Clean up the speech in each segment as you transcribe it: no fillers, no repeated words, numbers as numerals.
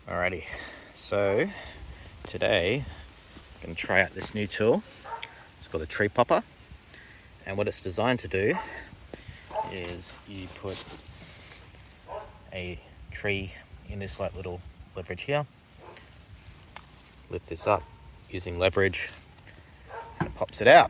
Alrighty, so today I'm going to try out this new tool. It's called a tree popper, and what it's designed to do is you put a tree in this like little leverage here, lift this up using leverage, and it pops it out.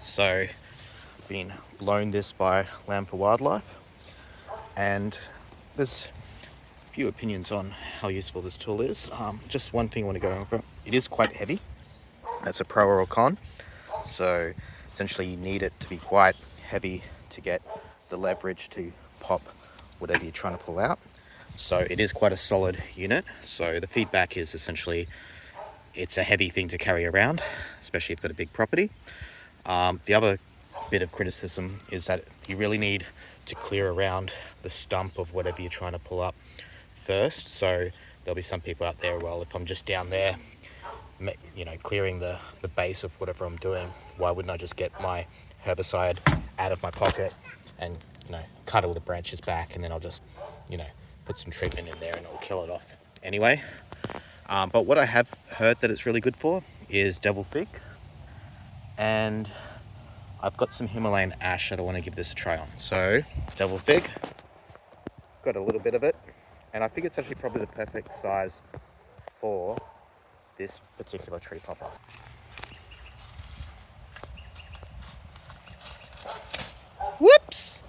So I've been loaned this by Land for Wildlife, and there's few opinions on how useful this tool is. Just one thing I want to go over. It is quite heavy. That's a pro or a con. So essentially you need it to be quite heavy to get the leverage to pop whatever you're trying to pull out. So it is quite a solid unit. So the feedback is essentially it's a heavy thing to carry around, especially if you've got a big property. The other bit of criticism is that you really need to clear around the stump of whatever you're trying to pull up first. So there'll be some people out there, well, if I'm just down there, clearing the base of whatever I'm doing, why wouldn't I just get my herbicide out of my pocket and cut all the branches back, and then I'll just put some treatment in there and it'll kill it off anyway. But what I have heard that it's really good for is devil fig, and I've got some Himalayan ash that I want to give this a try on. So devil fig, got a little bit of it, and I think it's actually probably the perfect size for this particular tree popper. Whoops!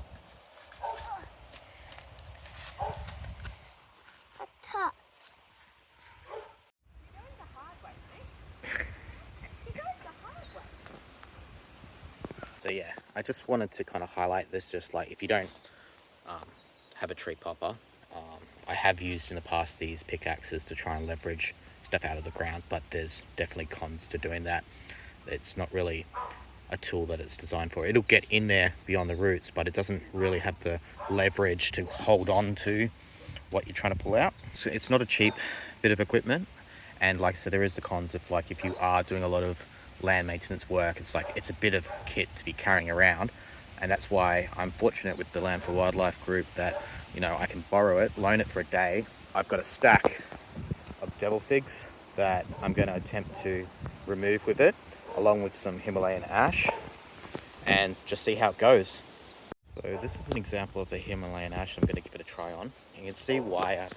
So yeah, I just wanted to kind of highlight this, just like if you don't have a tree popper, I have used in the past these pickaxes to try and leverage stuff out of the ground, but there's definitely cons to doing that. It's not really a tool that it's designed for. It'll get in there beyond the roots, but it doesn't really have the leverage to hold on to what you're trying to pull out. So it's not a cheap bit of equipment, and like I said, there is the cons of like if you are doing a lot of land maintenance work, it's a bit of kit to be carrying around. And that's why I'm fortunate with the Land for Wildlife group that I can borrow it, loan it for a day. I've got a stack of devil figs that I'm going to attempt to remove with it, along with some Himalayan ash, and just see how it goes. So this is an example of the Himalayan ash I'm going to give it a try on. You can see why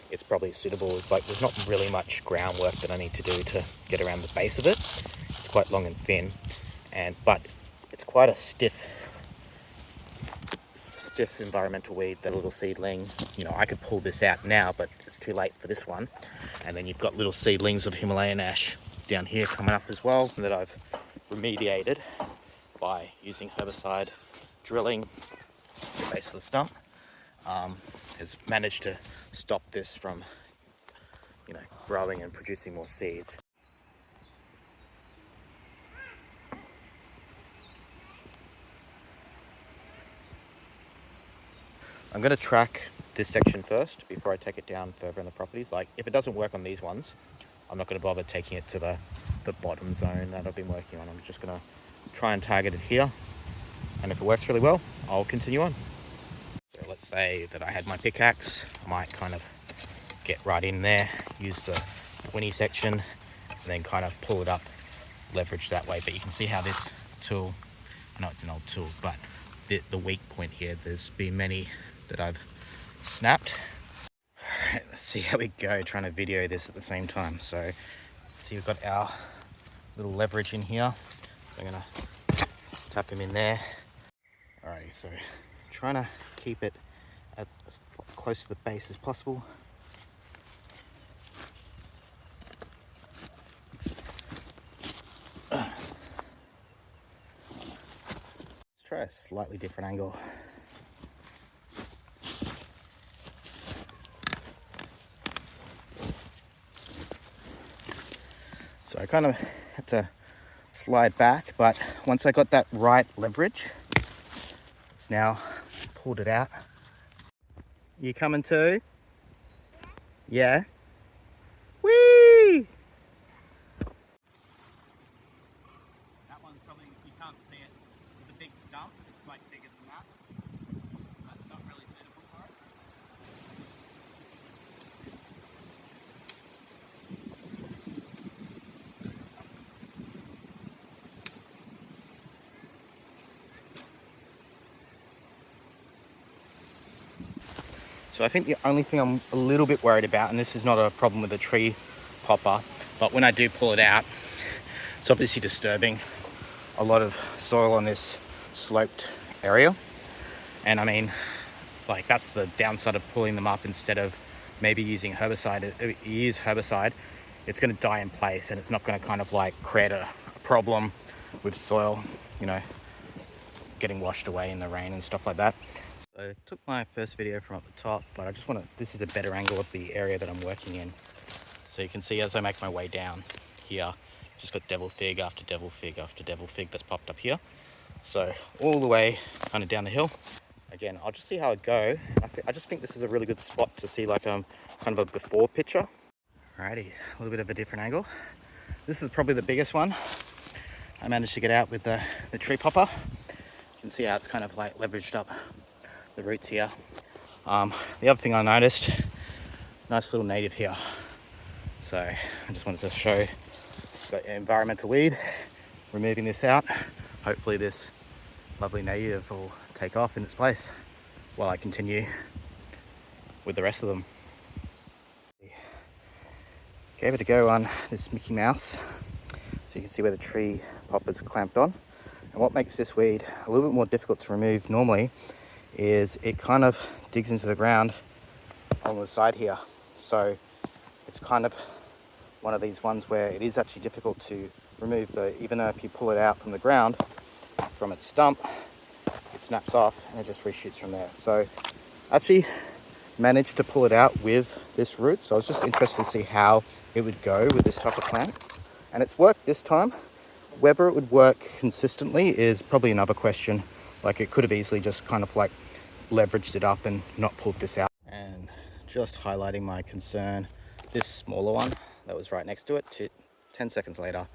it's probably suitable. It's like there's not really much groundwork that I need to do to get around the base of it. It's quite long and thin, but it's quite a stiff environmental weed, the little seedling. I could pull this out now, but it's too late for this one. And then you've got little seedlings of Himalayan ash down here coming up as well that I've remediated by using herbicide, drilling the base of the stump. Has managed to stop this from growing and producing more seeds. I'm going to track this section first before I take it down further in the properties. Like if it doesn't work on these ones, I'm not going to bother taking it to the bottom zone that I've been working on. I'm just going to try and target it here, and if it works really well, I'll continue on. So let's say that I had my pickaxe. I might kind of get right in there, use the 20 section, and then kind of pull it up, leverage that way. But you can see how this tool, I know it's an old tool, but the weak point here, there's been many that I've snapped. All right, let's see how we go trying to video this at the same time. So see, we've got our little leverage in here. So I'm gonna tap him in there. Alrighty, so trying to keep it as close to the base as possible. Let's try a slightly different angle. So I kind of had to slide back, but once I got that right leverage, it's now pulled it out. You coming too? Yeah? Whee! That one's probably, you can't see it. It's a big stump. It's like bigger than that. That's not really suitable for it. So I think the only thing I'm a little bit worried about, and this is not a problem with the tree popper, but when I do pull it out, it's obviously disturbing a lot of soil on this sloped area. And I mean, like, that's the downside of pulling them up instead of maybe using herbicide. If you use herbicide, it's going to die in place, and it's not going to kind of like create a problem with soil, you know, getting washed away in the rain and stuff like that. So I took my first video from up the top, but I just want to, this is a better angle of the area that I'm working in. So you can see as I make my way down here, just got devil fig after devil fig after devil fig that's popped up here. So all the way kind of down the hill. Again, I'll just see how it go. I just think this is a really good spot to see like kind of a before picture. Alrighty, a little bit of a different angle. This is probably the biggest one. I managed to get out with the tree popper. You can see how it's kind of like leveraged up the roots here. The other thing I noticed, nice little native here. So I just wanted to show, got environmental weed, removing this out. Hopefully this lovely native will take off in its place while I continue with the rest of them. Gave it a go on this Mickey Mouse, so you can see where the tree popper's clamped on. And what makes this weed a little bit more difficult to remove normally is it kind of digs into the ground on the side here. So it's kind of one of these ones where it is actually difficult to remove, even though if you pull it out from the ground, from its stump, it snaps off and it just reshoots from there. So actually managed to pull it out with this root, so I was just interested to see how it would go with this type of plant, and it's worked this time. Whether it would work consistently is probably another question. Like, it could have easily just kind of like leveraged it up and not pulled this out. And just highlighting my concern, this smaller one that was right next to it, 10 seconds later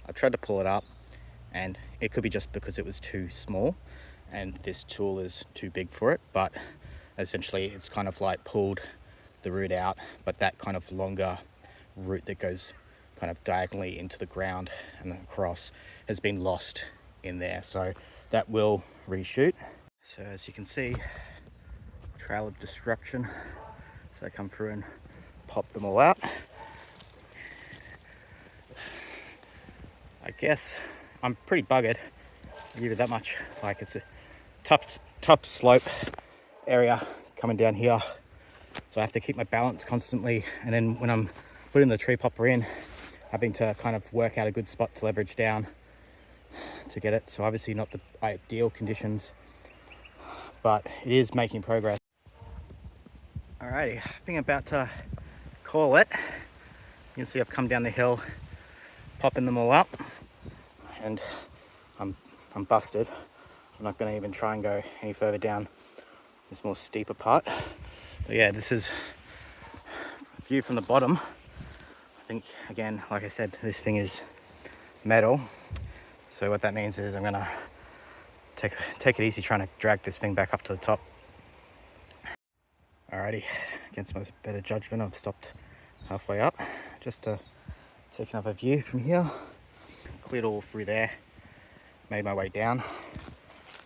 I tried to pull it up, and it could be just because it was too small and this tool is too big for it, but essentially it's kind of like pulled the root out, but that kind of longer root that goes kind of diagonally into the ground and then across has been lost in there, so that will reshoot. So as you can see, trail of disruption. So I come through and pop them all out. I guess I'm pretty buggered, I'll give you that much. Like, it's a tough slope area coming down here, so I have to keep my balance constantly, and then when I'm putting the tree popper in, having to kind of work out a good spot to leverage down to get it. So obviously not the ideal conditions, but it is making progress. Alrighty, I think I'm about to call it. You can see I've come down the hill, popping them all up, and I'm busted. I'm not going to even try and go any further down this more steeper part. But yeah, this is a view from the bottom. I think, again, like I said, this thing is metal. So what that means is I'm going to take it easy trying to drag this thing back up to the top. Alrighty, against my better judgment, I've stopped halfway up just to take another view from here. Cleared all through there, made my way down.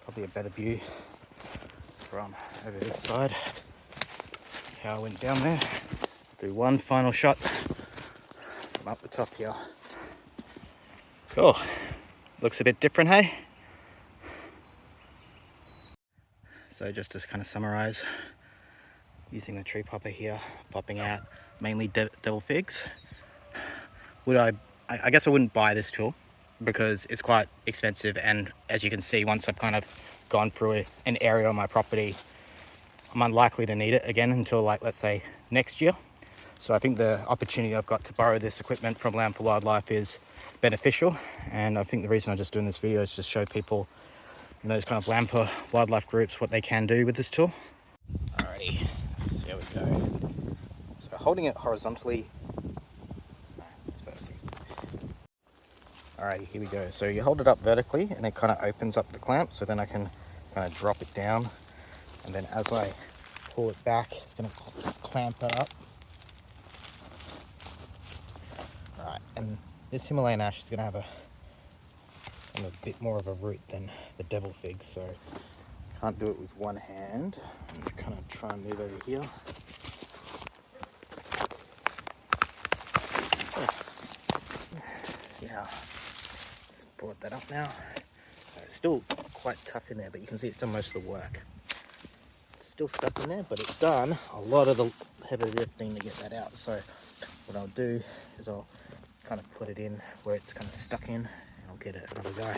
Probably a better view from over this side. How I went down there. Do one final shot from up the top here. Cool. Looks a bit different, hey? So just to kind of summarize, using the tree popper here, popping out mainly devil figs. I guess I wouldn't buy this tool because it's quite expensive, and as you can see, once I've kind of gone through an area on my property, I'm unlikely to need it again until, like, let's say next year. So I think the opportunity I've got to borrow this equipment from Land for Wildlife is beneficial, and I think the reason I'm just doing this video is just show people, you know, those kind of Land for Wildlife groups, what they can do with this tool. Alrighty, so here we go. So holding it horizontally. Alrighty, here we go. So you hold it up vertically and it kind of opens up the clamp, so then I can kind of drop it down, and then as I pull it back, it's going to clamp that up. Alright, and this Himalayan ash is going to have a bit more of a root than the devil fig, so can't do it with one hand. I'm just kind of try and move over here. brought that up now. So it's still quite tough in there, but you can see it's done most of the work. It's still stuck in there, but it's done a lot of the heavy lifting to get that out. So what I'll do is I'll kind of put it in where it's kind of stuck in, and I'll get it another go.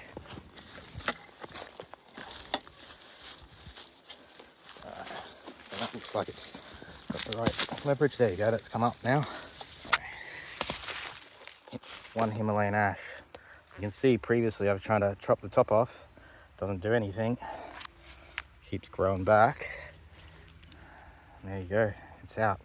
So that looks like it's got the right leverage. There you go, that's come up now. One Himalayan ash. You can see previously I was trying to chop the top off. Doesn't do anything. Keeps growing back. There you go, it's out.